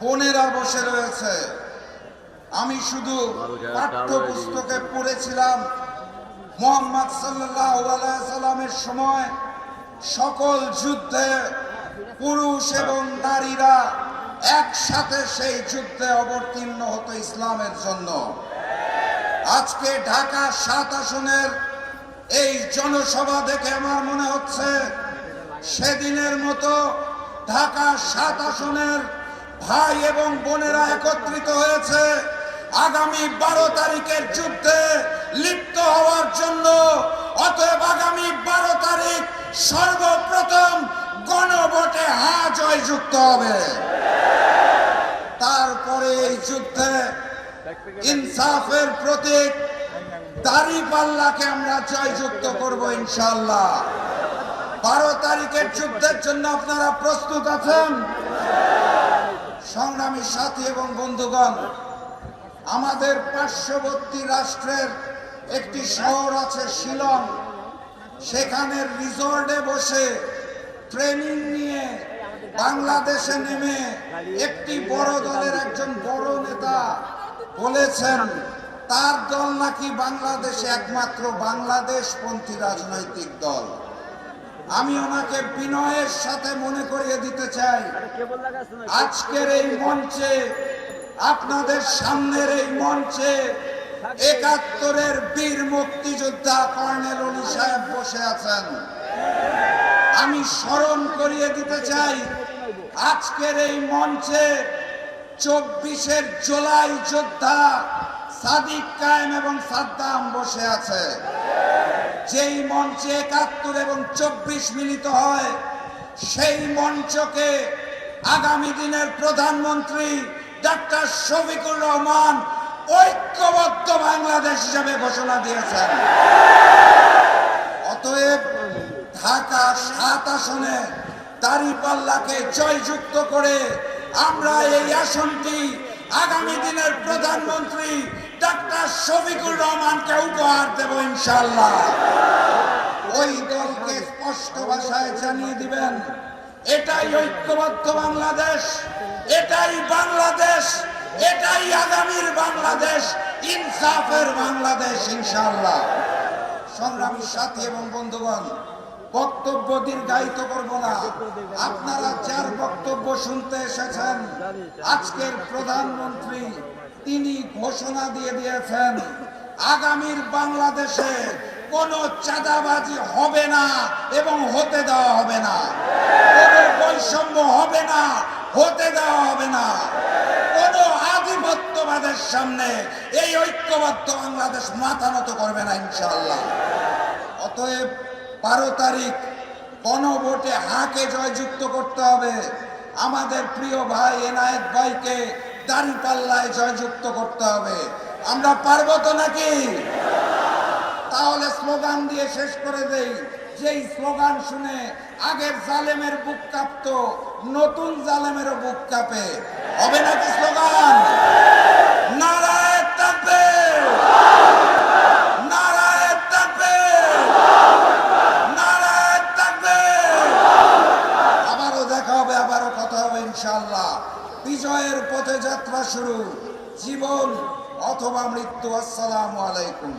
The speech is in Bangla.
বোনেরা বসে রয়েছে। আমি শুধু পাঠ্যপুস্তকে পড়েছিলাম মুহাম্মদ সাল্লাল্লাহু আলাইহি সাল্লামের সময় সকল যুদ্ধে পুরুষ এবং নারীরা একসাথে সেই যুদ্ধে অবতীর্ণ হতো ইসলামের জন্য। আজকে ঢাকা ৭ আসনের এই জনসভা দেখে আমার মনে হচ্ছে সেদিনের মতো ঢাকা ৭ আসনের ভাই এবং বোনেরা একত্রিত হয়েছে আগামী ১২ তারিখের যুদ্ধে লিপ্ত হওয়ার জন্য। অতএব আগামী ১২ তারিখ সর্বপ্রথম গণভোটে হ্যাঁ জয়যুক্ত হবে। তারপরে এই যুদ্ধে ইনসাফের প্রতীক দাঁড়িপাল্লাকে আমরা জয়যুক্ত করব ইনশাআল্লাহ। ১২ তারিখের যুদ্ধের জন্য আপনারা প্রস্তুত আছেন? সংগ্রামী সাথী এবং বন্ধুগণ, আমাদের পার্শ্ববর্তী রাষ্ট্রের একটি শহর আছে শিলং। সেখানের রিসোর্টে বসে ট্রেনিং নিয়ে বাংলাদেশে নেমে একটি বড় দলের একজন বড় নেতা বলেছেন তার দল নাকি বাংলাদেশে একমাত্র বাংলাদেশপন্থী রাজনৈতিক দল। আমি ওনাকে বিনয়ের সাথে মনে করিয়ে দিতে চাই, আজকের এই মঞ্চে, আপনাদের সামনের এই মঞ্চে ৭১-এর বীর মুক্তিযোদ্ধা কর্নেল অলি সাহেব বসে আছেন। আমি স্মরণ করিয়ে দিতে চাই, আজকের এই মঞ্চে ২৪-এর জুলাই যোদ্ধা সাদিক কায়েম এবং সাদ্দাম বসে আছে। যেই মঞ্চে ৭১ এবং ২৪ মিলিত হয়, সেই মঞ্চকে আগামী দিনের প্রধানমন্ত্রী ডক্টর শফিকুর রহমান ঐক্যবদ্ধ বাংলাদেশ হিসেবে ঘোষণা দিয়েছেন। অতএব ঢাকা ৭ আসনে দাঁড়িপাল্লাকে জয়যুক্ত করে আমরা এই আসনটি আগামী দিনের প্রধানমন্ত্রী ডক্টর শফিকুর রহমানকে উপহার দেব ইনশাআল্লাহ। ওই দলকে স্পষ্ট ভাষায় জানিয়ে দিবেন, এটাই ঐক্যবদ্ধ বাংলাদেশ, এটাই বাংলাদেশ, এটাই আগামীর বাংলাদেশ, ইনসাফের বাংলাদেশ ইনশাআল্লাহ। সংগ্রামী সাথী এবং বন্ধুগণ, বক্তব্য দীর্ঘায়িত করব না। আপনারা যার বক্তব্য শুনতে এসেছেন, আজকের প্রধানমন্ত্রী তিনি ঘোষণা দিয়ে দিয়েছেন আগামীর বাংলাদেশে কোনো চাঁদাবাজি হবে না এবং হতে দেওয়া হবে না, কোনো বৈষম্য হবে না, হতে দেওয়া হবে না, কোনো আধিপত্যবাদের সামনে এই ঐক্যবদ্ধ বাংলাদেশ মাথা নত করবে না ইনশাআল্লাহ। অতএব ১২ তারিখ গণভোটে হাঁকে জয়যুক্ত করতে হবে। আমাদের প্রিয় ভাই এনায়েত ভাইকে দাঁড়িপাল্লায় জয়যুক্ত করতে হবে। আমরা পারবো তো নাকি? তাহলে স্লোগান দিয়ে শেষ করে দেই। যেই স্লোগান শুনে আগের জালেমের বুক কাঁপতো, নতুন জালেমেরও বুক কাঁপে। হবে নাকি স্লোগান? নারায়ে তাকবীর, নারায়ে তাকবীর, নারায়ে তাকবীর। আবারও দেখা হবে, আবারও কথা হবে ইনশাআল্লাহ। বিজয়ের পথে যাত্রা শুরু, জীবন অথবা মৃত্যু। আসসালামু আলাইকুম।